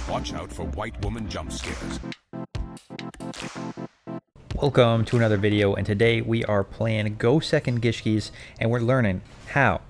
Watch out for white woman jump scares. Welcome to another video, and today we are playing Go Second Gishkis, and we're learning how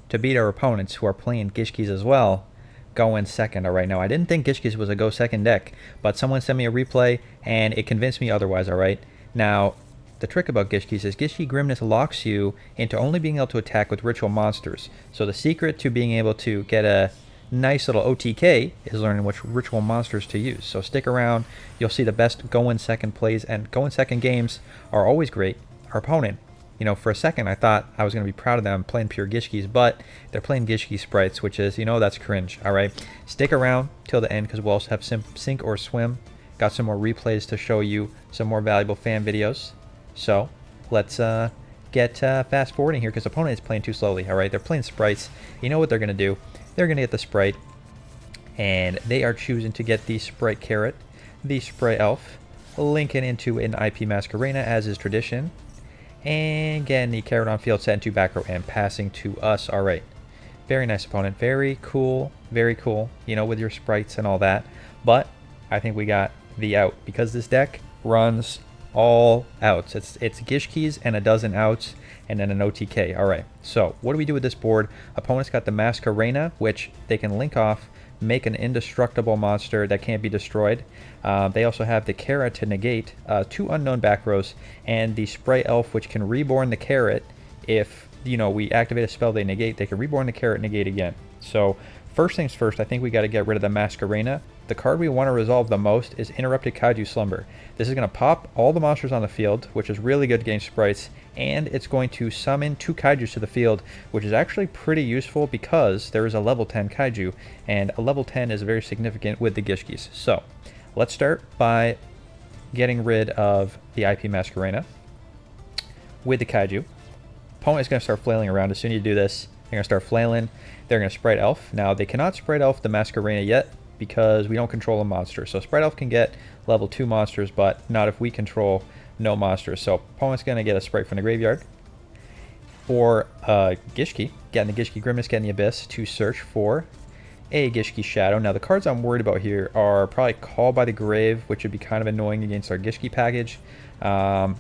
to beat our opponents who are playing Gishkis as well, going second. Alright, now I didn't think Gishkis was a Go Second deck, but someone sent me a replay and it convinced me otherwise. Alright, now the trick about Gishkis is Gishki Grimness locks you into only being able to attack with ritual monsters. So the secret to being able to get a nice little OTK is learning which ritual monsters to use. So stick around, you'll see the best going second plays, and going second games are always great. Our opponent, you know, for a second I thought I was going to be proud of them playing pure Gishkis, but they're playing Gishki sprites, which is, you know, that's cringe. Alright, stick around till the end because we'll also have sink or swim. Got some more replays to show you some more valuable fan videos. So let's get fast forwarding here because the opponent is playing too slowly. Alright, they're playing sprites. You know what they're going to do. They're going to get the sprite, and they are choosing to get the sprite carrot, the sprite elf, linking into an IP Masquerena as is tradition, and getting the carrot on field, set into back row, and passing to us. Alright, very nice opponent, very cool, you know, with your sprites and all that, but I think we got the out because this deck runs all outs. It's Gishkis and a dozen outs, and then an OTK. Alright, so what do we do with this board? Opponent's got the Masquerena, which they can link off, make an indestructible monster that can't be destroyed. They also have the carrot to negate, two unknown back rows, and the Sprite Elf, which can reborn the carrot if, you know, we activate a spell they negate. They can reborn the carrot, negate again. So first things first, I think we got to get rid of the Masquerena. The card we want to resolve the most is Interrupted Kaiju Slumber. This is going to pop all the monsters on the field, which is really good against sprites, and it's going to summon two Kaijus to the field, which is actually pretty useful because there is a level 10 Kaiju, and a level 10 is very significant with the Gishkis. So let's start by getting rid of the IP Masquerena with the Kaiju. Opponent is going to start flailing around. As soon as you do this, they're going to start flailing. They're going to Sprite Elf. Now, they cannot Sprite Elf the Masquerena yet because we don't control a monster. So Sprite Elf can get level 2 monsters, but not if we control no monsters. So opponent's going to get a Sprite from the graveyard. Or Gishki, getting the Gishki Grimness, getting the Abyss to search for a Gishki Shadow. Now, the cards I'm worried about here are probably Call by the Grave, which would be kind of annoying against our Gishki package. Yeah,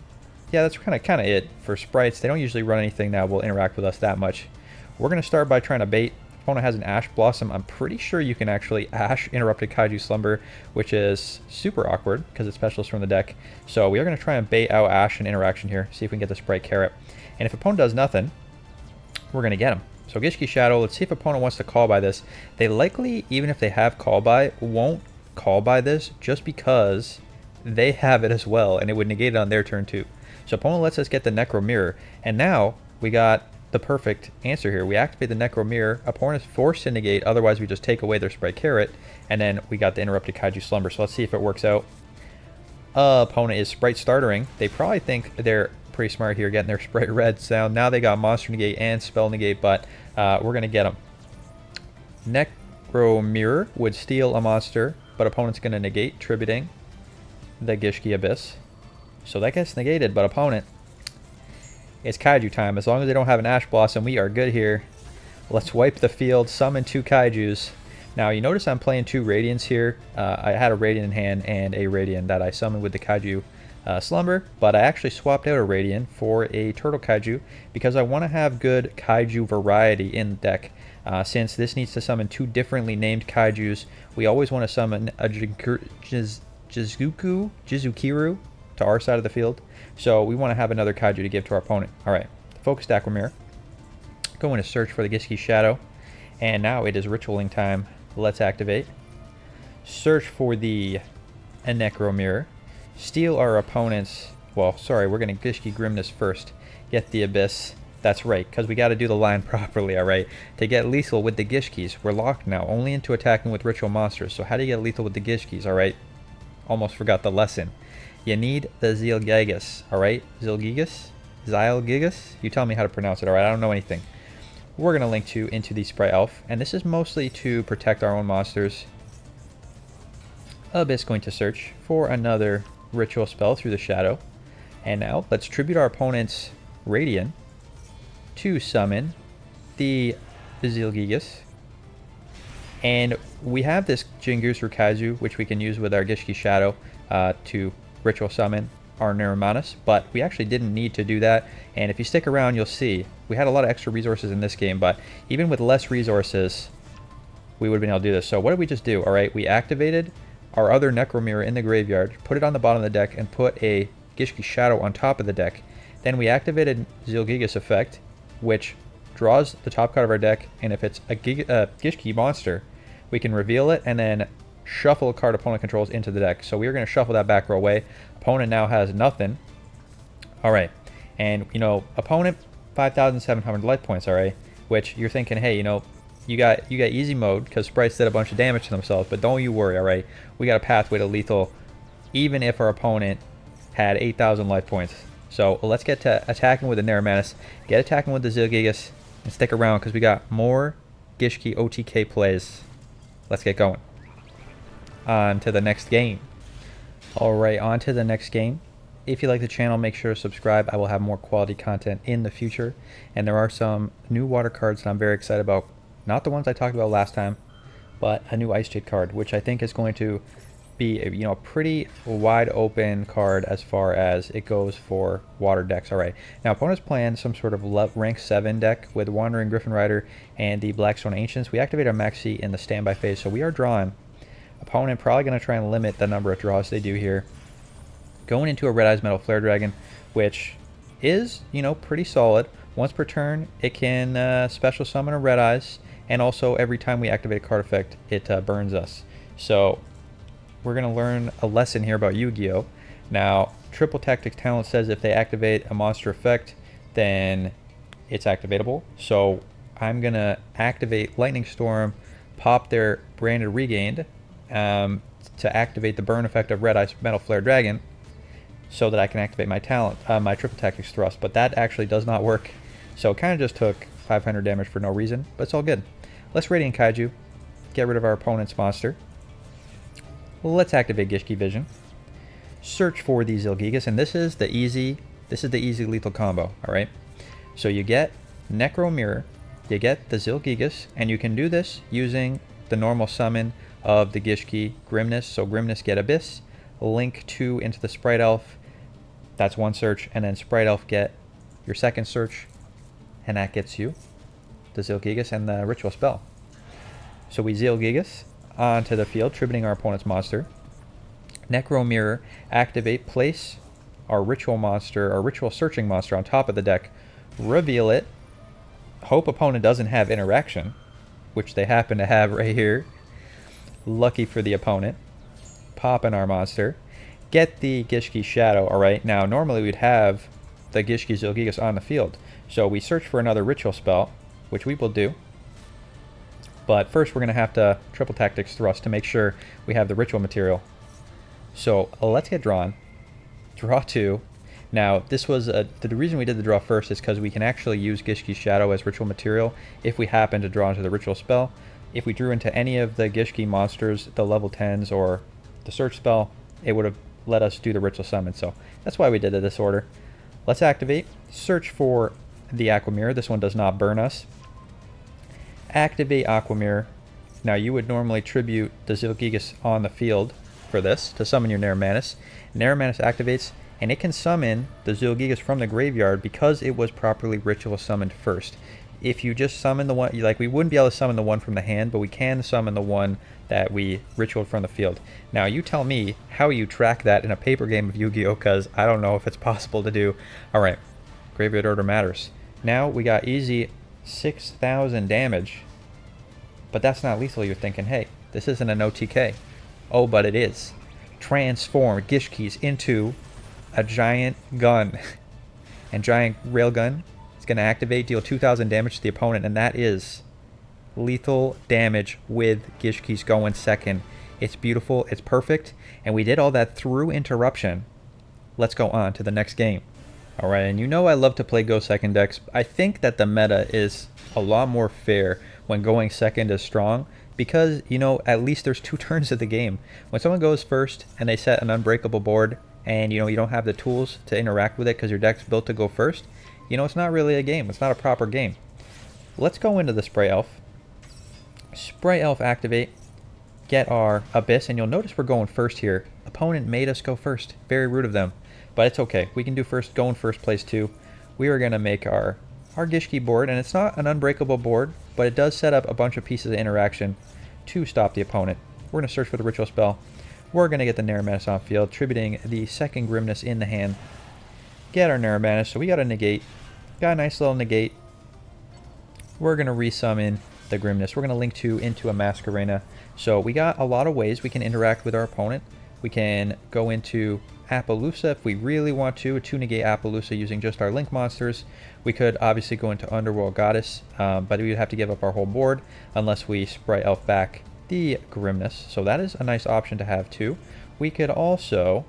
that's kind of it for sprites. They don't usually run anything that will interact with us that much. We're going to start by trying to bait. Opponent has an Ash Blossom. I'm pretty sure you can actually Ash Interrupted Kaiju Slumber, which is super awkward because it's specialist from the deck. So we are going to try and bait out Ash and interaction here, see if we can get the Sprite Carrot. And if opponent does nothing, we're going to get him. So Gishki Shadow, let's see if opponent wants to call by this. They likely, even if they have call by, won't call by this just because they have it as well, and it would negate it on their turn too. So opponent lets us get the Necro Mirror, and now we got the perfect answer here. We activate the Necro Mirror, opponent is forced to negate, otherwise we just take away their Sprite Carrot, and then we got the Interrupted Kaiju Slumber. So let's see if it works out. Opponent is Sprite Startering. They probably think they're pretty smart here, getting their Sprite Red sound. Now they got Monster Negate and Spell Negate, but we're going to get them. Necro Mirror would steal a monster, but opponent's going to negate, tributing the Gishki Abyss. So that gets negated, but opponent, it's Kaiju time. As long as they don't have an Ash Blossom, we are good here. Let's wipe the field, summon two Kaijus. Now, you notice I'm playing two Radiants here. I had a Radiant in hand and a Radiant that I summoned with the Kaiju Slumber, but I actually swapped out a Radiant for a Turtle Kaiju because I want to have good Kaiju variety in the deck. Since this needs to summon two differently named Kaijus, we always want to summon a Jizukiru to our side of the field. So we want to have another Kaiju to give to our opponent. Alright, focus Aqua Mirror. Going to search for the Gishki Shadow. And now it is ritualing time. Let's activate. Search for the Necro Mirror. Steal our opponent's... Well, sorry, we're going to Gishki Grimness first. Get the Abyss. That's right, because we got to do the line properly, alright? To get lethal with the Gishkis, we're locked now only into attacking with ritual monsters. So how do you get lethal with the Gishkis, alright? Almost forgot the lesson. You need the Zeilgigas, alright? Zeilgigas? You tell me how to pronounce it, alright? I don't know anything. We're going to link into the Sprite Elf, and this is mostly to protect our own monsters. Abyss going to search for another ritual spell through the shadow. And now, let's tribute our opponent's Radiant to summon the Zeilgigas. And we have this Jingusu Kaiju, which we can use with our Gishki Shadow to ritual summon our Neuromanus, but we actually didn't need to do that. And if you stick around, you'll see we had a lot of extra resources in this game, but even with less resources, we would have been able to do this. So what did we just do? All right, we activated our other Necro Mirror in the graveyard, put it on the bottom of the deck, and put a Gishki Shadow on top of the deck. Then we activated Zeilgigas effect, which draws the top card of our deck, and if it's a Gishki monster, we can reveal it and then shuffle a card opponent controls into the deck. So we are going to shuffle that back row away. Opponent now has nothing. All right, and you know, opponent 5,700 life points. All right, which you're thinking, hey, you know, you got easy mode because sprites did a bunch of damage to themselves, but don't you worry. All right, we got a pathway to lethal, even if our opponent had 8,000 life points. So let's get to attacking with the Neuromanus, get attacking with the Zeilgigas, and stick around because we got more Gishki OTK plays. Let's get going. On to the next game. Alright, on to the next game. If you like the channel, make sure to subscribe. I will have more quality content in the future. And there are some new water cards that I'm very excited about. Not the ones I talked about last time, but a new Ice Jade card, which I think is going to be a, you know, pretty wide open card as far as it goes for water decks. Alright, now opponent's playing some sort of rank 7 deck with Wandering Griffin Rider and the Blackstone Ancients. We activate our Maxi in the standby phase, so we are drawing. Opponent probably going to try and limit the number of draws they do here. Going into a Red Eyes Metal Flare Dragon, which is, you know, pretty solid. Once per turn, it can special summon a Red Eyes, and also every time we activate a card effect, it burns us. So we're going to learn a lesson here about Yugioh. Now, Triple Tactics Talent says if they activate a monster effect, then it's activatable. So I'm going to activate Lightning Storm, pop their Branded Regained, to activate the burn effect of Red Ice Metal Flare Dragon, so that I can activate my talent, my Triple Tactics Thrust. But that actually does not work. So it kind of just took 500 damage for no reason, but it's all good. Let's Radiant Kaiju, get rid of our opponent's monster. Let's activate Gishki Vision. Search for the Zeilgigas, and this is the easy lethal combo. All right. So you get Necro Mirror, you get the Zeilgigas, and you can do this using the normal summon of the Gishki Grimness. So Grimness, get Abyss, link 2 into the Sprite Elf. That's one search, and then Sprite Elf get your second search, and that gets you the Zeilgigas and the ritual spell. So we Zeilgigas onto the field, tributing our opponent's monster. Necro Mirror, activate, place our ritual monster, our ritual searching monster on top of the deck, reveal it, hope opponent doesn't have interaction, which they happen to have right here. Lucky for the opponent. Pop in our monster. Get the Gishki Shadow. Alright, now normally we'd have the Gishki Zeilgigas on the field. So we search for another ritual spell, which we will do. But first we're going to have to Triple Tactics Thrust to make sure we have the ritual material. So let's get drawn. Draw 2. Now this was the reason we did the draw first is because we can actually use Gishki Shadow as ritual material if we happen to draw into the ritual spell. If we drew into any of the Gishki monsters, the level 10s or the search spell, it would have let us do the ritual summon. So that's why we did it this order. Let's activate. Search for the Aqua Mirror. This one does not burn us. Activate Aqua Mirror. Now you would normally tribute the Zeilgigas on the field for this to summon your Neuromanus. Neuromanus activates, and it can summon the Zeilgigas from the graveyard because it was properly ritual summoned first. If you just summon the one, like we wouldn't be able to summon the one from the hand, but we can summon the one that we ritualed from the field. Now you tell me how you track that in a paper game of Yu-Gi-Oh, because I don't know if it's possible to do. Alright, graveyard order matters. Now we got easy 6,000 damage, but that's not lethal. You're thinking, hey, this isn't an OTK. Oh, but it is. Transform Gishkis into a giant gun. And giant railgun. It's going to activate, deal 2,000 damage to the opponent, and that is lethal damage with Gishki's going second. It's beautiful, it's perfect, and we did all that through interruption. Let's go on to the next game. Alright, and you know I love to play go second decks. I think that the meta is a lot more fair when going second is strong, because, you know, at least there's 2 turns of the game. When someone goes first and they set an unbreakable board, and you know you don't have the tools to interact with it because your deck's built to go first, you know, it's not really a game. It's not a proper game. Let's go into the Spray Elf. Spray Elf activate. get our Abyss, and you'll notice we're going first here. Opponent made us go first. Very rude of them, but it's okay. We can do first, go in first place too. We are going to make our Gishki board, and it's not an unbreakable board, but it does set up a bunch of pieces of interaction to stop the opponent. We're going to search for the ritual spell. We're going to get the Naramanis on field, tributing the second Grimness in the hand. Get our Naramanis, so we got a negate. Got a nice little negate. We're going to resummon the Grimness. We're going to link 2 into a Mask Arena. So we got a lot of ways we can interact with our opponent. We can go into Appaloosa if we really want to negate Appaloosa using just our link monsters. We could obviously go into Underworld Goddess, but we would have to give up our whole board unless we Sprite Elf back the Grimness. So that is a nice option to have too. We could also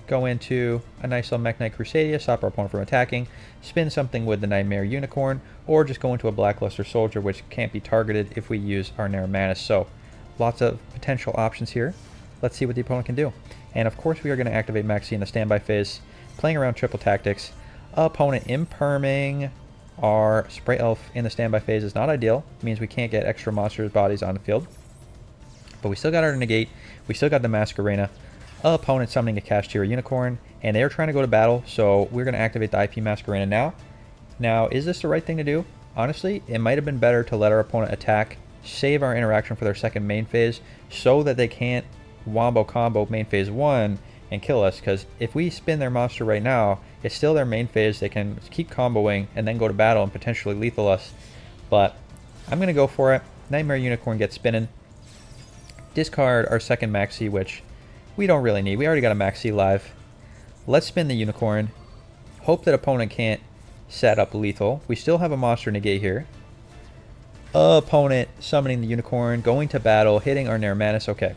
go into a nice little Mech Knight Crusadia, stop our opponent from attacking, spin something with the Nightmare Unicorn, or just go into a Blackluster Soldier, which can't be targeted if we use our Naramanis. So lots of potential options here. Let's see what the opponent can do. And of course we are going to activate Maxi in the standby phase, playing around triple tactics. Opponent imperming our Sprite Elf in the standby phase is not ideal. It means we can't get extra monsters' bodies on the field. But we still got our negate, we still got the Mask Arena. Opponent summoning a Cash Tier Unicorn, and they're trying to go to battle, so we're going to activate the IP Mask Arena now. Now, is this the right thing to do? Honestly, it might have been better to let our opponent attack, save our interaction for their second main phase, so that they can't wombo combo main phase 1 and kill us, because if we spin their monster right now, it's still their main phase. They can keep comboing and then go to battle and potentially lethal us. But I'm going to go for it. Nightmare Unicorn gets spinning. Discard our second Maxi, which we don't really need. We already got a Maxi live. Let's spin the Unicorn. Hope that opponent can't set up lethal. We still have a monster negate here. Opponent summoning the Unicorn, going to battle, hitting our Naramanis. Okay,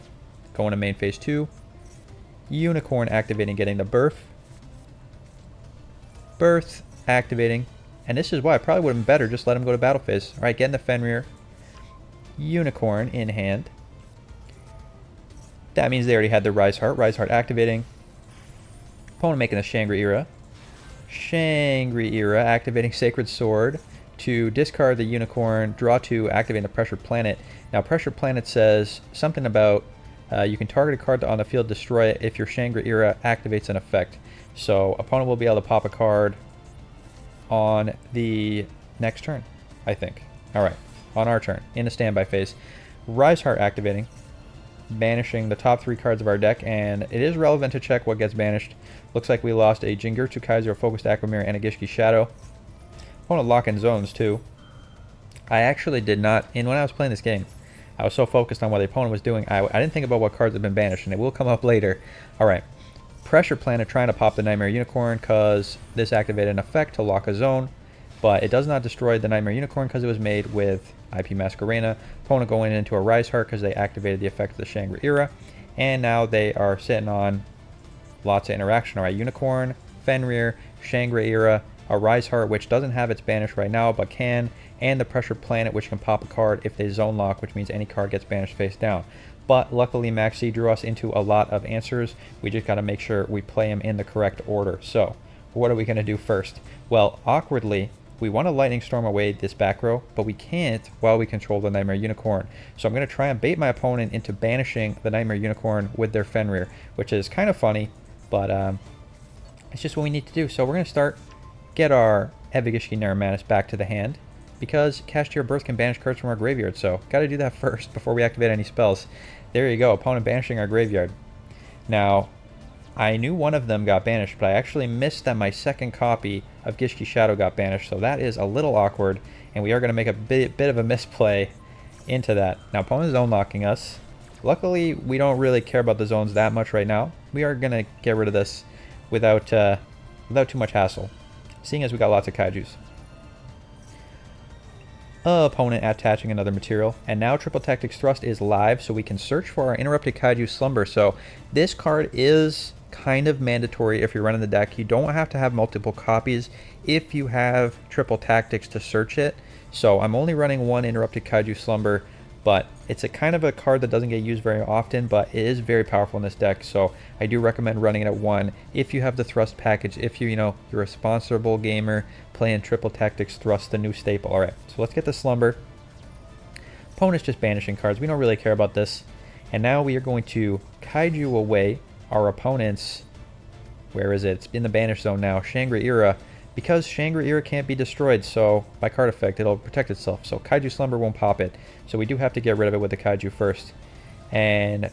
going to main phase 2. Unicorn activating, getting the Birth. Birth activating. And this is why it probably would have been better just let him go to battle phase. Alright, getting the Fenrir. Unicorn in hand. That means they already had their Rise Heart. Rise Heart activating. Opponent making a Shangri-Era. Shangri-Era activating Sacred Sword to discard the Unicorn, draw 2, activating the Pressure Planet. Now, Pressure Planet says something about you can target a card on the field, destroy it if your Shangri-Era activates an effect. So, opponent will be able to pop a card on the next turn, I think. Alright, on our turn, in the standby phase. Rise Heart activating. Banishing the top 3 cards of our deck, and it is relevant to check what gets banished. Looks like we lost a Jingirtu Kaiser, a Focused Aquamirror, and a Gishki Shadow. I want to lock in zones too. I actually did not, and when I was playing this game, I was so focused on what the opponent was doing, I didn't think about what cards had been banished, and it will come up later. Alright, Pressure Planet trying to pop the Nightmare Unicorn because this activated an effect to lock a zone, but it does not destroy the Nightmare Unicorn because it was made with IP Mask Arena. Opponent going into a Rise Heart because they activated the effect of the Shangri-Era. And now they are sitting on lots of interaction. Alright, Unicorn, Fenrir, Shangri-Era, a Rise Heart, which doesn't have its banish right now, but can, and the Pressure Planet, which can pop a card if they zone lock, which means any card gets banished face down. But luckily, Maxi drew us into a lot of answers. We just got to make sure we play them in the correct order. So, what are we going to do first? Well, awkwardly, we want to Lightning Storm away this back row, but we can't while we control the Nightmare Unicorn. So I'm going to try and bait my opponent into banishing the Nightmare Unicorn with their Fenrir, which is kind of funny, but it's just what we need to do. So we're going to start, get our Evigishki Naramanis back to the hand, because Cash Tier Birth can banish cards from our graveyard, so got to do that first before we activate any spells. There you go, opponent banishing our graveyard. Now, I knew one of them got banished, but I actually missed that my second copy of Gishki Shadow got banished, so that is a little awkward, and we are going to make a bit of a misplay into that. Now, opponent zone locking us. Luckily, we don't really care about the zones that much right now. We are going to get rid of this without too much hassle, seeing as we got lots of Kaijus. Opponent attaching another material, and now Triple Tactics Thrust is live, so we can search for our Interrupted Kaiju Slumber. So this card is kind of mandatory if you're running the deck. You don't have to have multiple copies if you have Triple Tactics to search it. So I'm only running one Interrupted Kaiju Slumber, but it's a kind of a card that doesn't get used very often, but it is very powerful in this deck, so I do recommend running it at 1 if you have the Thrust package, if you're a responsible gamer playing Triple Tactics Thrust, the new staple. Alright, so let's get the Slumber. Opponent's just banishing cards. We don't really care about this. And now we are going to kaiju away our opponent's, where is it? It's in the banish zone now, Shangri-Ira, because Shangri-Ira can't be destroyed, so by card effect it'll protect itself, so Kaiju Slumber won't pop it. So we do have to get rid of it with the Kaiju first. And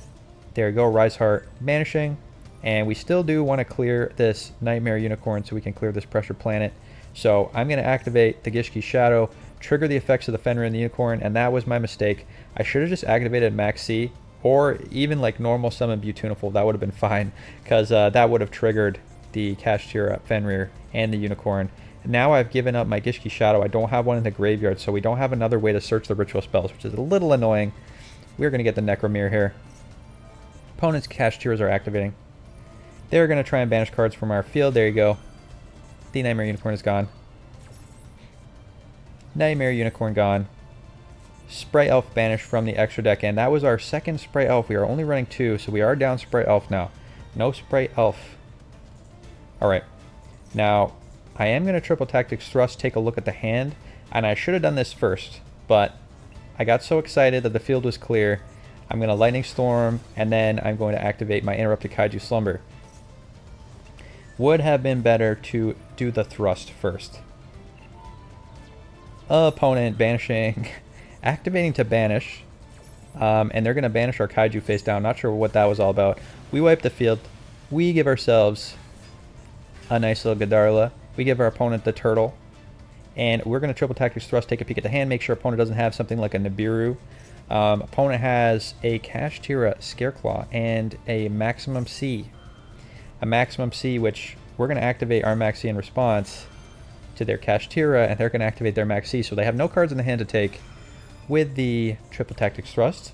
there you go, Rise Heart banishing. And we still do want to clear this Nightmare Unicorn so we can clear this Pressure Planet. So I'm going to activate the Gishki Shadow, trigger the effects of the Fenrir and the Unicorn, and that was my mistake. I should have just activated Max C, or even like normal summon Beautiful. That would have been fine, because that would have triggered the Kashtira, Fenrir, and the Unicorn. Now I've given up my Gishki Shadow. I don't have one in the graveyard, so we don't have another way to search the ritual spells, which is a little annoying. We're going to get the Necromir here. Opponent's Kashtiras are activating. They're going to try and banish cards from our field. There you go. The Nightmare Unicorn is gone. Nightmare Unicorn gone. Spray Elf banished from the extra deck, and that was our second Spray Elf. We are only running 2, so we are down Spray Elf now. No Spray Elf. Alright. Now, I am going to Triple Tactics Thrust, take a look at the hand, and I should have done this first, but I got so excited that the field was clear. I'm going to Lightning Storm, and then I'm going to activate my Interrupted Kaiju Slumber. Would have been better to do the Thrust first. Opponent banishing, activating to banish, and they're going to banish our Kaiju face down. Not sure what that was all about. We wipe the field. We give ourselves a nice little Gadarla. We give our opponent the Turtle, and we're going to Triple Tactics Thrust, take a peek at the hand, make sure opponent doesn't have something like a Nibiru. Opponent has a Kashtira Scareclaw and a Maximum C. A Maximum C, which we're going to activate our Max C in response to their Kashtira, and they're going to activate their Max C. So they have no cards in the hand to take with the Triple Tactics Thrust.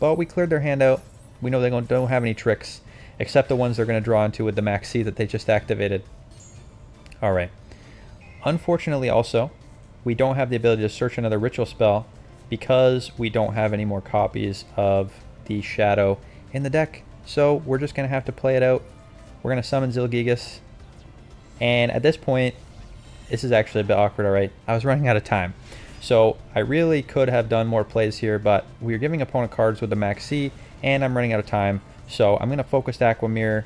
But we cleared their hand out. We know they don't have any tricks, except the ones they're going to draw into with the Max C that they just activated. Alright. Unfortunately also, we don't have the ability to search another ritual spell because we don't have any more copies of the Shadow in the deck. So we're just going to have to play it out. We're going to summon Zeilgigas. And at this point, this is actually a bit awkward, alright? I was running out of time. So I really could have done more plays here, but we're giving opponent cards with the Max C, and I'm running out of time. So I'm going to focus Aquamirror,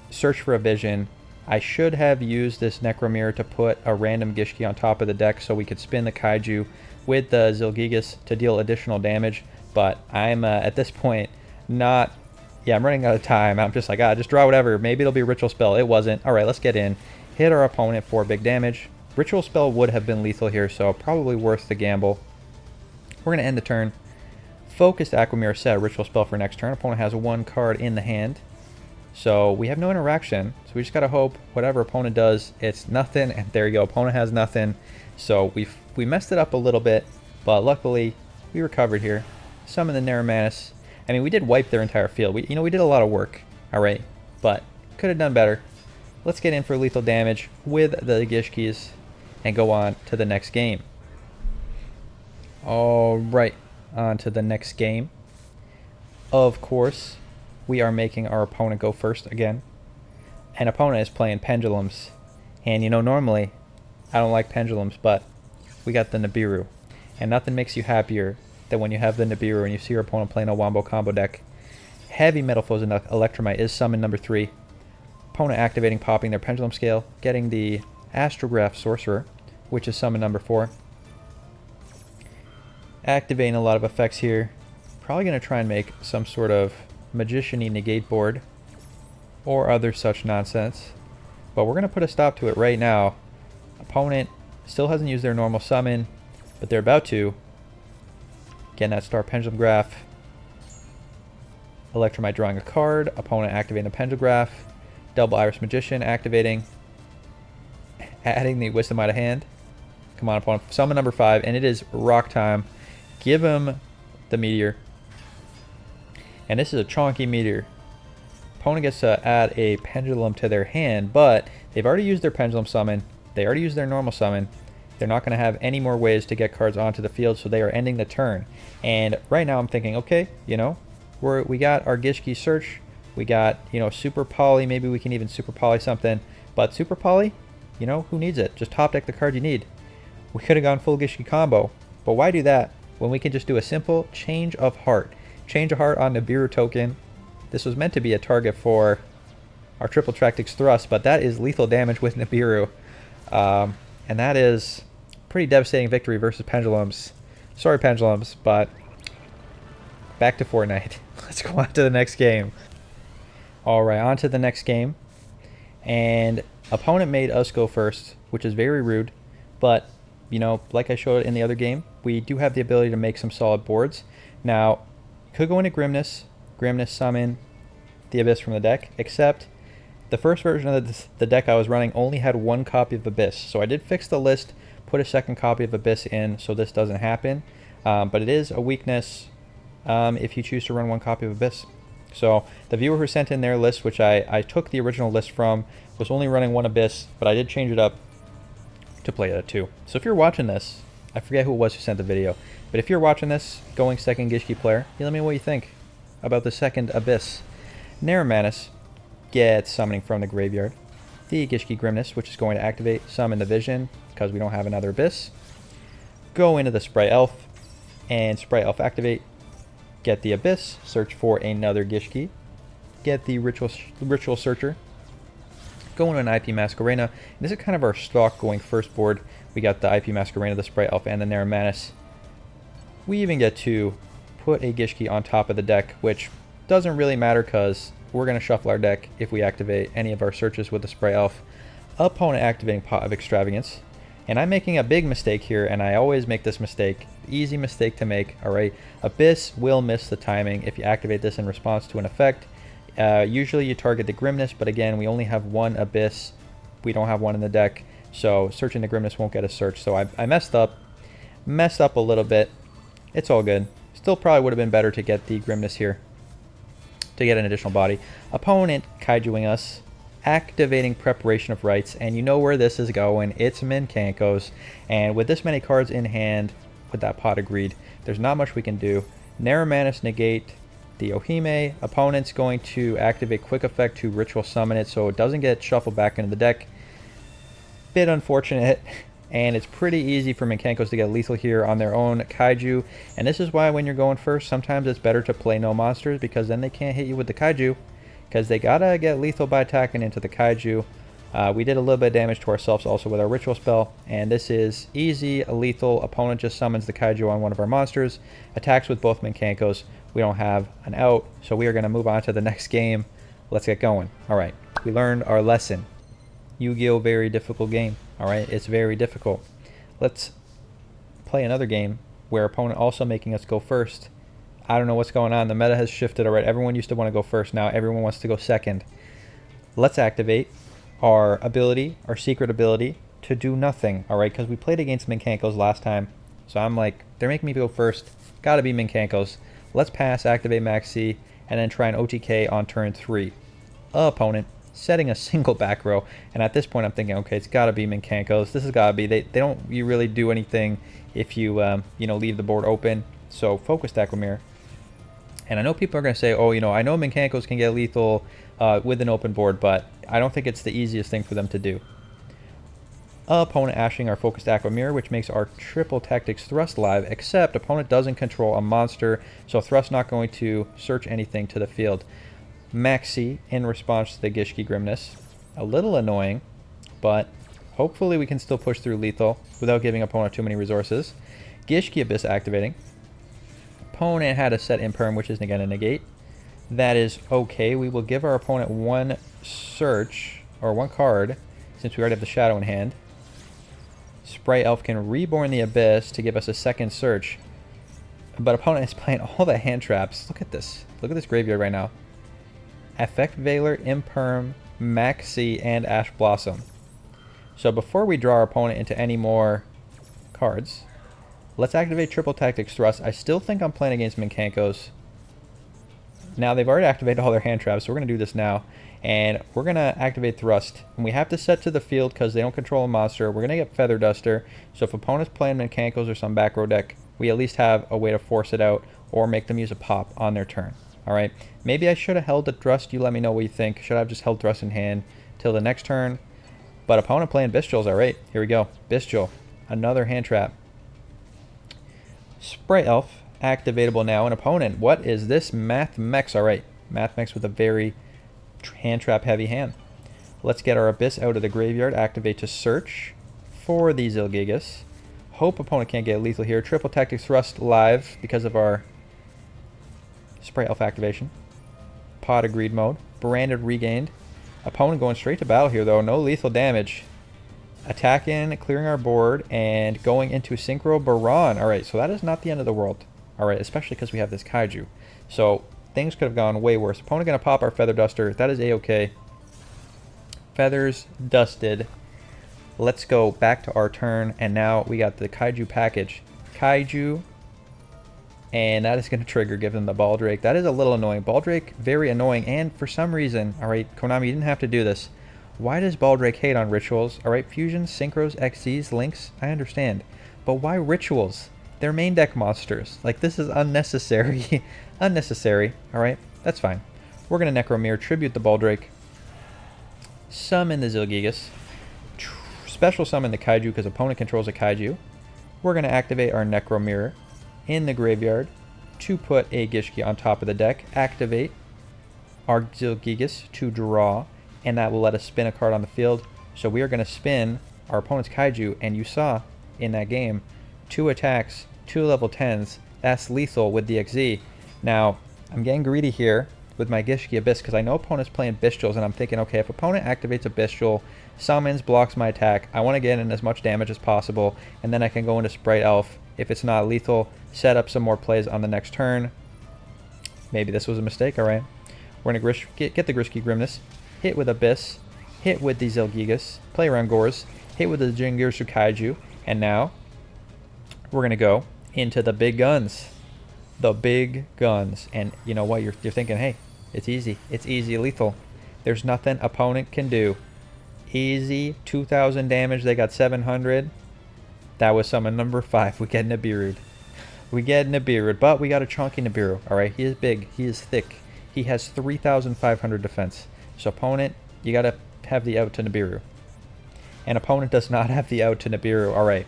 search for a vision. I should have used this Necromir to put a random Gishki on top of the deck so we could spin the Kaiju with the Zeilgigas to deal additional damage. But I'm at this point not... Yeah, I'm running out of time. I'm just like, just draw whatever. Maybe it'll be a ritual spell. It wasn't. Alright, let's get in. Hit our opponent for big damage. Ritual spell would have been lethal here, so probably worth the gamble. We're going to end the turn. Focused Aquamirror, set a ritual spell for next turn. Opponent has one card in the hand. So we have no interaction. So we just got to hope whatever opponent does, it's nothing. And there you go. Opponent has nothing. So we messed it up a little bit, but luckily we recovered here. Summon the Neramanus. I mean, we did wipe their entire field. We did a lot of work. Alright, but could have done better. Let's get in for lethal damage with the Gishkis and go on to the next game. Alright, on to the next game. Of course, we are making our opponent go first again. And opponent is playing Pendulums. And normally, I don't like Pendulums, but we got the Nibiru. And nothing makes you happier than when you have the Nibiru and you see your opponent playing a Wombo combo deck. Heavy Metal Foes and Electromite is summon number 3. Opponent activating, popping their Pendulum Scale, getting the Astrograph Sorcerer, which is summon number 4. Activating a lot of effects here. Probably going to try and make some sort of Magician-y negate board or other such nonsense. But we're going to put a stop to it right now. Opponent still hasn't used their normal summon, but they're about to. Again, that Star Pendulum Graph. Electromite drawing a card. Opponent activating the Pendulum Graph. Double Iris Magician activating. Adding the Wisdom Out of Hand. Come on, opponent. Summon number 5, and it is rock time. Give him the Meteor. And this is a chonky Meteor. Opponent gets to add a Pendulum to their hand, but they've already used their Pendulum Summon. They already used their normal summon. They're not going to have any more ways to get cards onto the field, so they are ending the turn. And right now I'm thinking, okay, we got our Gishki search. We got, Super Poly. Maybe we can even Super Poly something. But Super Poly, who needs it? Just top deck the card you need. We could have gone full Gishki combo. But why do that when we can just do a simple change of heart? Change of Heart on Nibiru token. This was meant to be a target for our Triple Tactics Thrust, but that is lethal damage with Nibiru. And that is pretty devastating victory versus Pendulums. Sorry, Pendulums, but back to Fortnite. Let's go on to the next game. Alright, on to the next game. And opponent made us go first, which is very rude. But, you know, like I showed in the other game, we do have the ability to make some solid boards. Now, could go into Grimness summon the Abyss from the deck, except the first version of the deck I was running only had one copy of Abyss. So I did fix the list, put a second copy of Abyss in so this doesn't happen. But it is a weakness if you choose to run one copy of Abyss. So the viewer who sent in their list, which I took the original list from, was only running one Abyss, but I did change it up to play it at 2. So if you're watching this, I forget who it was who sent the video, but if you're watching this, going second Gishki player, you let me know what you think about the second Abyss. Naramanus gets summoning from the graveyard. The Gishki Grimness, which is going to activate, summon the Vision, because we don't have another Abyss. Go into the Sprite Elf, and Sprite Elf activate. Get the Abyss, search for another Gishki. Get the Ritual Searcher. Go into an IP Masquerena. This is kind of our stock going first board. We got the IP Masquerena, the Sprite Elf, and the Naramanus. We even get to put a Gishki on top of the deck, which doesn't really matter because we're going to shuffle our deck if we activate any of our searches with the Sprite Elf. Opponent activating Pot of Extravagance. And I'm making a big mistake here, and I always make this mistake. Easy mistake to make, alright? Abyss will miss the timing if you activate this in response to an effect. Usually you target the Grimness, but again, we only have one Abyss. We don't have one in the deck, so searching the Grimness won't get a search. So I messed up a little bit. It's all good. Still probably would have been better to get the Grimness here to get an additional body. Opponent Kaijuing us, activating Preparation of Rites, and you know where this is going. It's Mincankos, and with this many cards in hand, with that Pot of Greed, there's not much we can do. Naramanus negate the Ohime. Opponent's going to activate Quick Effect to Ritual Summon it so it doesn't get shuffled back into the deck. Bit unfortunate, and it's pretty easy for Mincankos to get lethal here on their own Kaiju, and this is why when you're going first, sometimes it's better to play no monsters, because then they can't hit you with the Kaiju, because they gotta get lethal by attacking into the Kaiju. We did a little bit of damage to ourselves also with our Ritual spell, and this is easy, a lethal. Opponent just summons the Kaiju on one of our monsters, attacks with both Mincankos. We don't have an out, so we are going to move on to the next game. Let's get going. Alright, we learned our lesson. Yu-Gi-Oh! Very difficult game. Alright, it's very difficult. Let's play another game where opponent also making us go first. I don't know what's going on. The meta has shifted already. Everyone used to want to go first. Now everyone wants to go second. Let's activate our ability, our secret ability, to do nothing. Alright, because we played against Mincankos last time. So I'm like, they're making me go first. Gotta be Mincankos. Let's pass, activate Maxi, and then try an OTK on turn 3. Opponent setting a single back row, and at this point I'm thinking, okay, it's gotta be Mincankos. This has gotta be. They don't you really do anything if you you know, leave the board open. So focused Aquamir. And I know people are gonna say, oh, you know, I know Mincankos can get lethal with an open board, but I don't think it's the easiest thing for them to do. Opponent ashing our focused Aquamir, which makes our Triple Tactics Thrust live, except opponent doesn't control a monster, so Thrust not going to search anything to the field. Maxi in response to the Gishki Grimness. A little annoying, but hopefully we can still push through lethal without giving opponent too many resources. Gishki Abyss activating. Opponent had a set Imperm, which is again a negate. That is okay. We will give our opponent one search, or one card, since we already have the Shadow in hand. Sprite Elf can reborn the Abyss to give us a second search. But opponent is playing all the hand traps. Look at this. Look at this graveyard right now. Effect Veiler, Imperm, Maxi, and Ash Blossom. So before we draw our opponent into any more cards, let's activate Triple Tactics Thrust. I still think I'm playing against Mincankos. Now they've already activated all their hand traps, so we're going to do this now. And we're going to activate Thrust. And we have to set to the field because they don't control a monster. We're going to get Feather Duster. So if opponent's playing Mincankos or some back row deck, we at least have a way to force it out or make them use a pop on their turn. Alright, maybe I should have held the Thrust. You let me know what you think. Should I have just held Thrust in hand till the next turn? But opponent playing Bestial's alright. Here we go. Bestial. Another hand trap. Sprite Elf activatable now. An opponent. What is this? Math Mechs. All right. Math Mechs with a very hand trap heavy hand. Let's get our Abyss out of the graveyard. Activate to search for the Zeilgigas. Hope opponent can't get lethal here. Triple Tactics Thrust live because of our Spray Elf activation. Pot agreed mode. Branded regained. Opponent going straight to battle here though. No lethal damage. Attacking, clearing our board, and going into Synchro Baron. Alright, so that is not the end of the world. Alright, especially because we have this Kaiju. So things could have gone way worse. Opponent going to pop our Feather Duster. That is A-okay. Feathers dusted. Let's go back to our turn, and now we got the Kaiju package. Kaiju, and that is going to trigger, give them the Baldrake. That is a little annoying. Baldrake, very annoying, and for some reason, alright, Konami, you didn't have to do this. Why does Baldrake hate on rituals? Alright, fusions, synchros, XCs, links, I understand. But why rituals? They're main deck monsters. Like, this is unnecessary. Unnecessary. Alright, that's fine. We're going to Necromere, tribute the Baldrake. Summon the Zeilgigas. Special summon the Kaiju because opponent controls a Kaiju. We're going to activate our Necromere in the graveyard to put a Gishki on top of the deck. Activate our Zeilgigas to draw, and that will let us spin a card on the field. So we are going to spin our opponent's Kaiju, and you saw in that game 2 attacks, 2 level 10s. That's lethal with the XZ. Now, I'm getting greedy here with my Gishki Abyss because I know opponent's playing Bestials, and I'm thinking, okay, if opponent activates a Bestial, summons, blocks my attack, I want to get in as much damage as possible, and then I can go into Sprite Elf. If it's not lethal, set up some more plays on the next turn. Maybe this was a mistake, alright. We're going to get the Gishki Grimness, hit with Abyss, hit with the Zeilgigas, play around Gores, hit with the Jingirsu Kaiju, and now we're going to go into the big guns. The big guns. And you know what? You're thinking, hey, it's easy. It's easy lethal. There's nothing opponent can do. Easy, 2,000 damage. They got 700. That was summon number 5. We get Nibiru. We get Nibiru, but we got a chunky Nibiru. Alright, he is big. He is thick. He has 3,500 defense. So opponent, you got to have the out to Nibiru. And opponent does not have the out to Nibiru. Alright.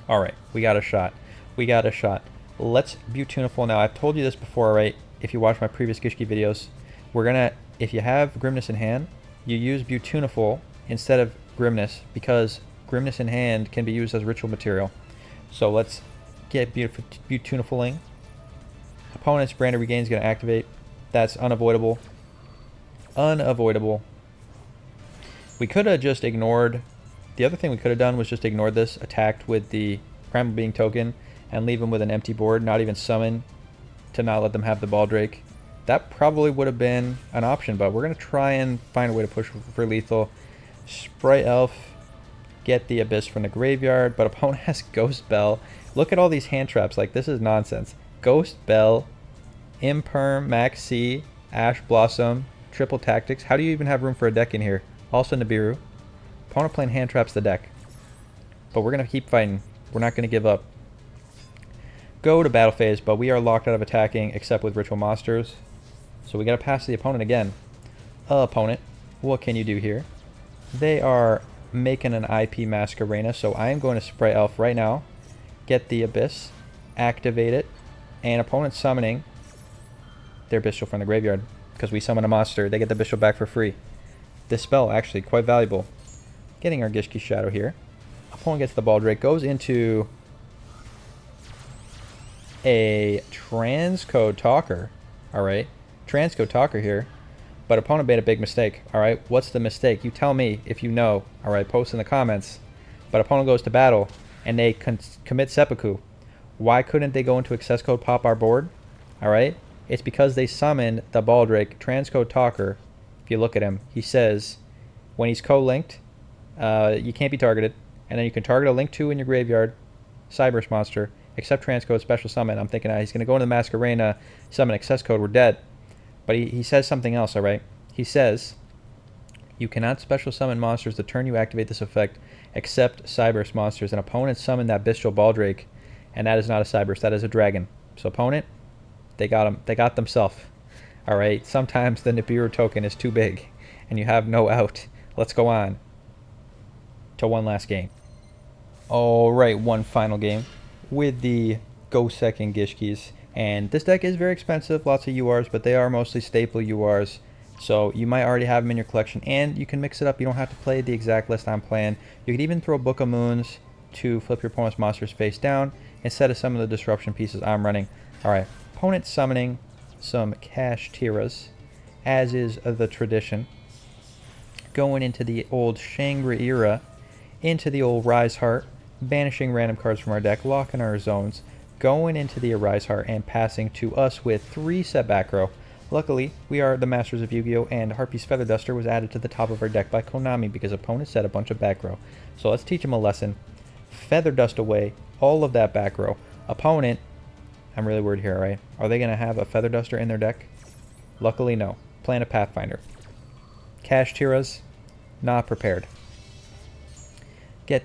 Alright, we got a shot. We got a shot. Let's Beautiful now. I've told you this before, alright? If you watch my previous Gishki videos, we're going to, if you have Grimness in hand, you use Beautiful instead of Grimness because Grimness in hand can be used as ritual material. So let's get Beautifuling. Opponent's Branded Regain is going to activate. That's unavoidable. Unavoidable. We could have just ignored. The other thing we could have done was just ignored this, attacked with the Primal Being token, and leave them with an empty board, not even summon to not let them have the Baldrake. That probably would have been an option, but we're going to try and find a way to push for lethal. Sprite Elf, get the Abyss from the graveyard, but opponent has Ghost Bell. Look at all these hand traps, like this is nonsense. Ghost Bell, Imperm, Max C, Ash Blossom, Triple Tactics. How do you even have room for a deck in here? Also Nibiru. Opponent playing hand traps the deck. But we're going to keep fighting. We're not going to give up. Go to battle phase, but we are locked out of attacking except with Ritual Monsters. So we got to pass the opponent again. Opponent, what can you do here? They are making an IP Masquerena, so I am going to Sprite Elf right now. Get the Abyss, activate it, and opponent summoning their Bestial from the graveyard. Because we summon a monster, they get the Bestial back for free. This spell actually quite valuable. Getting our Gishki Shadow here. Opponent gets the Baldrake, goes into a Transcode Talker. Alright, Transcode Talker here. But opponent made a big mistake. Alright, what's the mistake? You tell me if you know. Alright, post in the comments. But opponent goes to battle and they commit seppuku. Why couldn't they go into access code, pop our board? Alright, it's because they summoned the Baldrake. Transcode Talker, if you look at him, he says when he's co-linked, you can't be targeted. And then you can target a Link 2 in your graveyard, Cyberse monster, except Transcode Special Summon. I'm thinking he's going to go into the Masquerena, summon Access Code, we're dead. But he says something else, alright? He says, you cannot special summon monsters the turn you activate this effect, except Cyberse monsters. And opponent summoned that Bestial Baldrake, and that is not a Cyberse, that is a dragon. So opponent, they got him. They got themselves. Alright, sometimes the Nibiru token is too big, and you have no out. Let's go on to one last game. Alright, one final game with the Go Second Gishkis. And this deck is very expensive, lots of URs, but they are mostly staple URs. So you might already have them in your collection, and you can mix it up. You don't have to play the exact list I'm playing. You can even throw Book of Moons to flip your opponent's monsters face down instead of some of the disruption pieces I'm running. Alright, opponent summoning some Cash Tiras, as is the tradition. Going into the old Shangri-Era, into the old Rise Heart, banishing random cards from our deck, locking our zones, going into the Arise Heart and passing to us with 3 set back row. Luckily, we are the masters of Yu-Gi-Oh! And Harpy's Feather Duster was added to the top of our deck by Konami because opponents set a bunch of back row. So let's teach him a lesson. Feather Dust away all of that back row. Opponent, I'm really worried here, right? Are they going to have a Feather Duster in their deck? Luckily, no. Playing a Pathfinder. Cash Tiras, not prepared. Get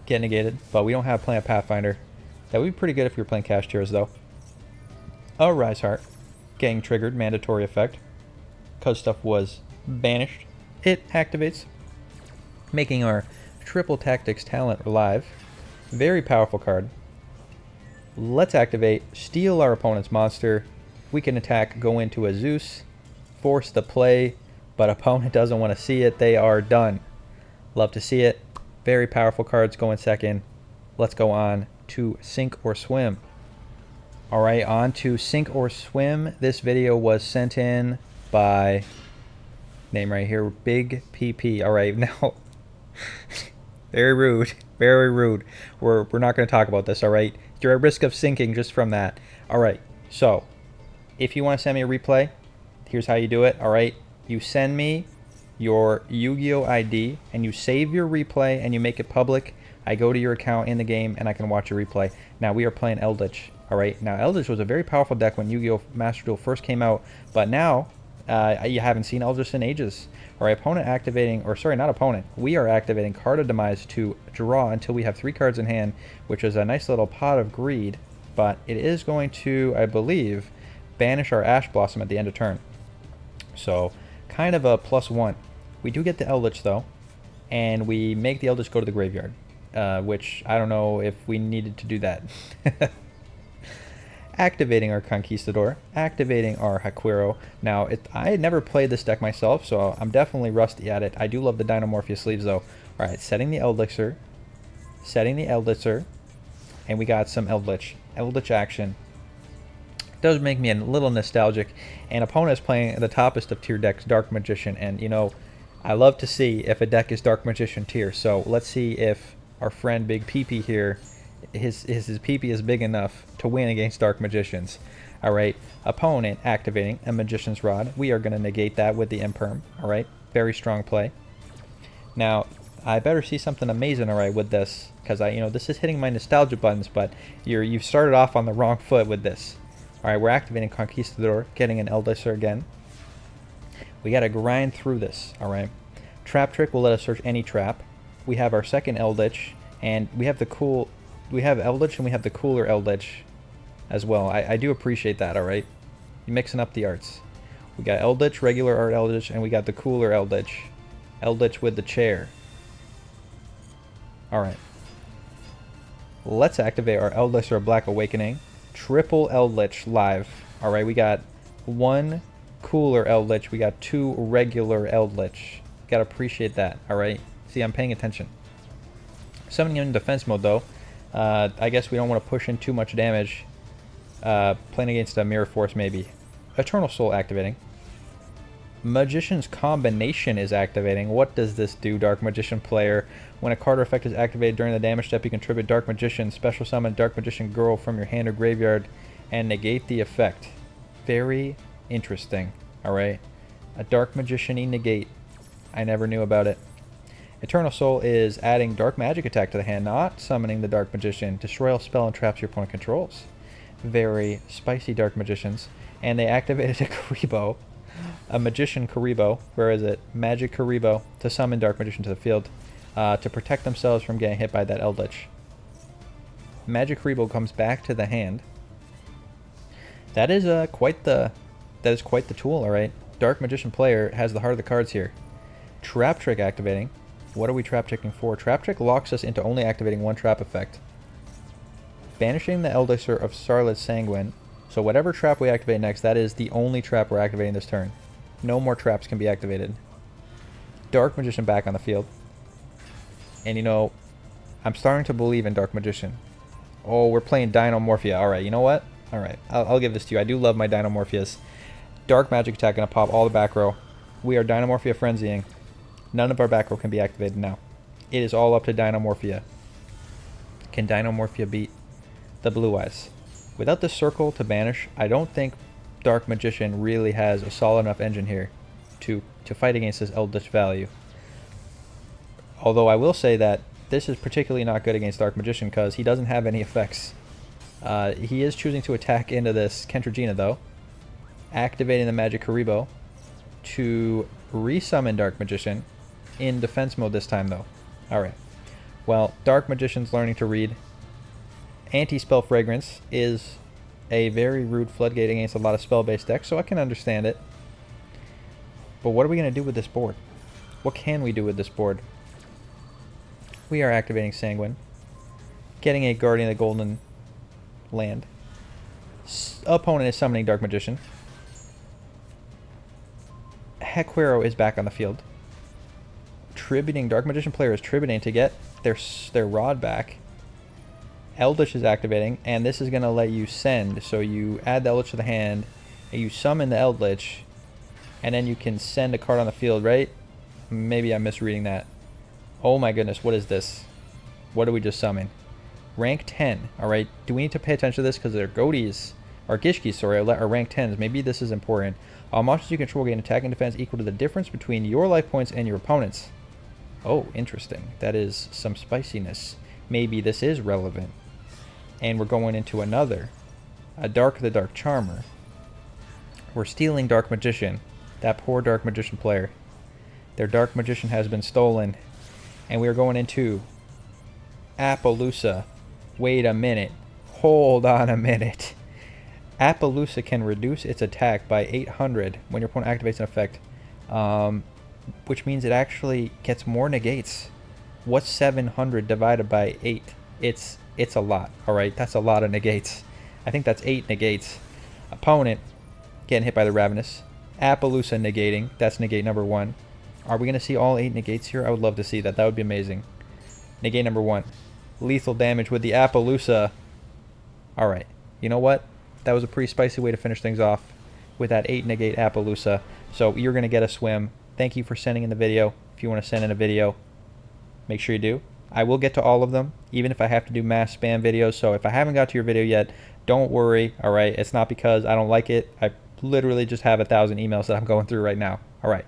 negated, but we don't have Playing a Pathfinder. That would be pretty good if we were playing Cash Tiras, though. A Rise Heart. Getting triggered, mandatory effect. Because stuff was banished. It activates. Making our Triple Tactics talent alive. Very powerful card. Let's activate, steal our opponent's monster. We can attack, go into a Zeus, force the play, but opponent doesn't want to see it. They are done. Love to see it. Very powerful cards going second. Let's go on to Sink or Swim. Alright, on to Sink or Swim. This video was sent in by, name right here, Big PP. Alright, now, very rude, very rude. We're not going to talk about this, alright? You're at risk of sinking just from that. Alright, so, if you want to send me a replay, here's how you do it, alright? You send me your Yu-Gi-Oh! ID, and you save your replay, and you make it public. I go to your account in the game, and I can watch your replay. Now, we are playing Eldritch. Alright, now Eldritch was a very powerful deck when Yu-Gi-Oh! Master Duel first came out, but now you haven't seen Eldritch in ages. Alright, opponent activating, or sorry, not opponent, we are activating Card of Demise to draw until we have 3 cards in hand, which is a nice little pot of greed, but it is going to, I believe, banish our Ash Blossom at the end of turn. So, kind of a +1. We do get the Eldritch though, and we make the Eldritch go to the graveyard, which I don't know if we needed to do that. Activating our Conquistador, activating our Haquiro. Now, I had never played this deck myself, so I'm definitely rusty at it. I do love the Dynamorphia sleeves, though. Alright, setting the Elixir, and we got some Eldritch action. It does make me a little nostalgic, and opponent is playing the toppest of tier decks, Dark Magician, and, you know, I love to see if a deck is Dark Magician tier, so let's see if our friend Big PP here, his PP is big enough to win against Dark Magicians. Alright, opponent activating a Magician's Rod. We are going to negate that with the Imperm. Alright, very strong play. Now, I better see something amazing, alright, with this, because this is hitting my nostalgia buttons, but you've started off on the wrong foot with this. Alright, we're activating Conquistador, getting an Elixir again. We got to grind through this, alright. Trap Trick will let us search any trap. We have our second Eldritch, and we have Eldritch and we have the cooler Eldritch as well. I do appreciate that, alright? You're mixing up the arts. We got Eldritch, regular art Eldritch, and we got the cooler Eldritch. Eldritch with the chair. Alright. Let's activate our Eldritch or Black Awakening. Triple Eldritch live. Alright, we got 1 cooler Eldritch, we got 2 regular Eldritch. Gotta appreciate that, alright? See, I'm paying attention. Summoning in defense mode, though. I guess we don't want to push in too much damage. Playing against a Mirror Force, maybe. Eternal Soul activating. Magician's Combination is activating. What does this do, Dark Magician player? When a card or effect is activated during the damage step, you can tribute Dark Magician, special summon Dark Magician Girl from your hand or graveyard, and negate the effect. Very interesting. Alright. A Dark Magician-y negate. I never knew about it. Eternal Soul is adding Dark Magic attack to the hand, not summoning the Dark Magician. Destroy all spell and traps your opponent controls. Very spicy Dark Magicians. And they activated a Karibo, a Magician Karibo, where is it? Magic Karibo, to summon Dark Magician to the field, to protect themselves from getting hit by that Eldritch. Magic Karibo comes back to the hand. That is quite the tool, alright? Dark Magician player has the heart of the cards here. Trap Trick activating. What are we trap tricking for? Trap Trick locks us into only activating 1 trap effect. banishing the Elixir of Sarlet Sanguine. So whatever trap we activate next, that is the only trap we're activating this turn. No more traps can be activated. Dark Magician back on the field. And you know, I'm starting to believe in Dark Magician. Oh, we're playing Dinomorphia. Alright, you know what? Alright, I'll give this to you. I do love my Dinomorphias. Dark Magic attack gonna pop all the back row. We are Dinomorphia Frenzying. None of our back row can be activated now. It is all up to Dinomorphia. Can Dinomorphia beat the Blue Eyes? Without the circle to banish, I don't think Dark Magician really has a solid enough engine here to fight against this Eldritch value. Although I will say that this is particularly not good against Dark Magician because he doesn't have any effects. He is choosing to attack into this Kentragina though, activating the Magic Karibo to resummon Dark Magician in defense mode this time though. Alright, well, Dark Magician's learning to read. Anti-Spell Fragrance is a very rude floodgate against a lot of spell-based decks, so I can understand it. But what are we going to do with this board? What can we do with this board? We are activating Sanguine, getting a Guardian of the Golden land. Opponent is summoning Dark Magician. Hequero is back on the field. Tributing, Dark Magician player is tributing to get their Rod back. Eldritch is activating, and this is going to let you send. So you add the Eldritch to the hand, and you summon the Eldritch, and then you can send a card on the field, right? Maybe I'm misreading that. Oh my goodness, what is this? What did we just summon? Rank 10, alright? Do we need to pay attention to this because their Goaties, or Gishki, sorry, are rank 10s. Maybe this is important. All monsters you control gain attack and defense equal to the difference between your life points and your opponent's. Oh, interesting. That is some spiciness. Maybe this is relevant. And we're going into another. A Dark the Dark Charmer. We're stealing Dark Magician. That poor Dark Magician player. Their Dark Magician has been stolen. And we are going into Appaloosa. Wait a minute. Hold on a minute. Appaloosa can reduce its attack by 800 when your opponent activates an effect. Which means it actually gets more negates. What's 700 divided by 8? It's a lot, alright? That's a lot of negates. I think that's 8 negates. Opponent getting hit by the Ravenous. Appaloosa negating. That's negate number 1. Are we going to see all 8 negates here? I would love to see that. That would be amazing. Negate number 1. Lethal damage with the Appaloosa. Alright. You know what? That was a pretty spicy way to finish things off with that 8 negate Appaloosa. So you're going to get a swim. Thank you for sending in the video. If you want to send in a video, make sure you do. I will get to all of them, even if I have to do mass spam videos. So if I haven't got to your video yet, don't worry, all right? It's not because I don't like it. I literally just have 1,000 emails that I'm going through right now. All right,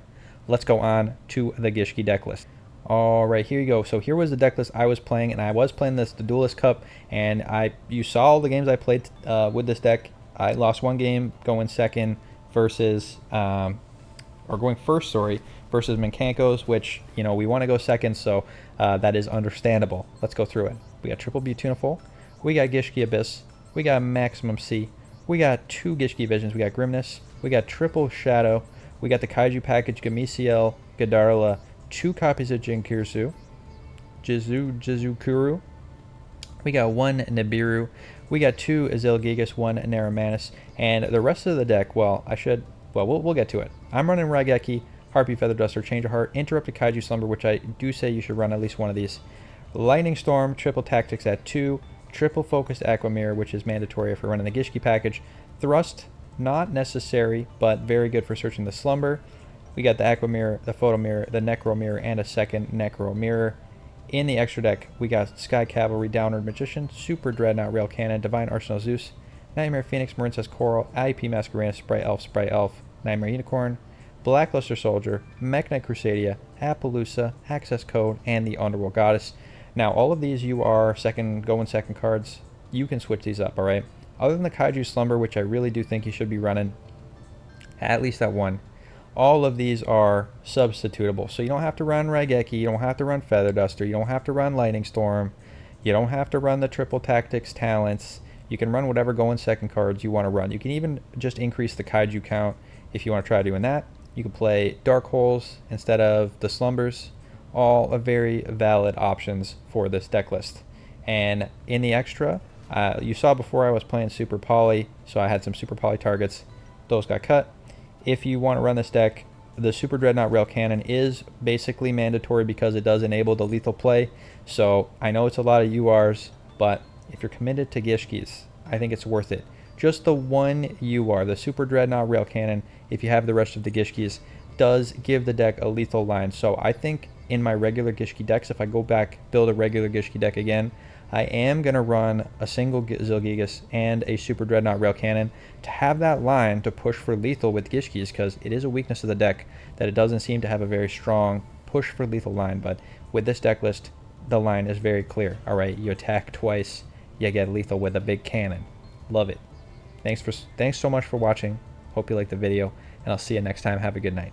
let's go on to the Gishki deck list. All right, here you go. So here was the deck list I was playing, and I was playing the Duelist Cup, and you saw all the games I played with this deck. I lost one game going second versus, or going first, sorry, versus Minkankos, which, you know, we want to go second, so that is understandable. Let's go through it. We got triple Beautiful. We got Gishki Abyss. We got Maximum C. We got 2 Gishki Visions. We got Grimness. We got triple Shadow. We got the Kaiju package, Gamisiel, Gadarla, 2 copies of Jizukuru. We got 1 Nibiru. We got 2 Zeilgigas, 1 Naramanus. And the rest of the deck, well, we'll get to it. I'm running Raigeki, Harpy Feather Duster, Change of Heart, Interrupted Kaiju Slumber, which I do say you should run at least one of these. Lightning Storm, Triple Tactics at 2, Triple Focused Aqua Mirror, which is mandatory if you're running the Gishki package. Thrust, not necessary, but very good for searching the Slumber. We got the Aqua Mirror, the Photo Mirror, the Necro Mirror, and a second Necro Mirror. In the extra deck, we got Sky Cavalry, Downward Magician, Super Dreadnought, Rail Cannon, Divine Arsenal Zeus, Nightmare Phoenix, Marincess Coral, IEP Masquerade, Sprite Elf, Nightmare Unicorn, Blackluster Soldier, Mech-Knight Crusadia, Appaloosa, Access Code, and the Underworld Goddess. Now, all of these you are going second cards. You can switch these up, alright? Other than the Kaiju Slumber, which I really do think you should be running, at least that one, all of these are substitutable. So you don't have to run Raigeki, you don't have to run Feather Duster, you don't have to run Lightning Storm, you don't have to run the Triple Tactics Talents. You can run whatever going second cards you want to run. You can even just increase the Kaiju count if you want to try doing that. You can play Dark Holes instead of the Slumbers. All very valid options for this deck list. And in the extra, You saw before I was playing Super Poly, so I had some Super Poly targets. Those got cut. If you want to run this deck, the Super Dreadnought Rail Cannon is basically mandatory because it does enable the lethal play. So I know it's a lot of URs, but if you're committed to Gishkis, I think it's worth it. Just the one UR, the Super Dreadnought Rail Cannon, if you have the rest of the Gishkis, does give the deck a lethal line. So I think in my regular Gishki decks, if I go back, build a regular Gishki deck again, I am going to run a single Zeilgigas and a Super Dreadnought Rail Cannon to have that line to push for lethal with Gishkis, because it is a weakness of the deck that it doesn't seem to have a very strong push for lethal line. But with this deck list, the line is very clear. All right, you attack twice, you get lethal with a big cannon. Love it. Thanks so much for watching. Hope you liked the video, and I'll see you next time. Have a good night.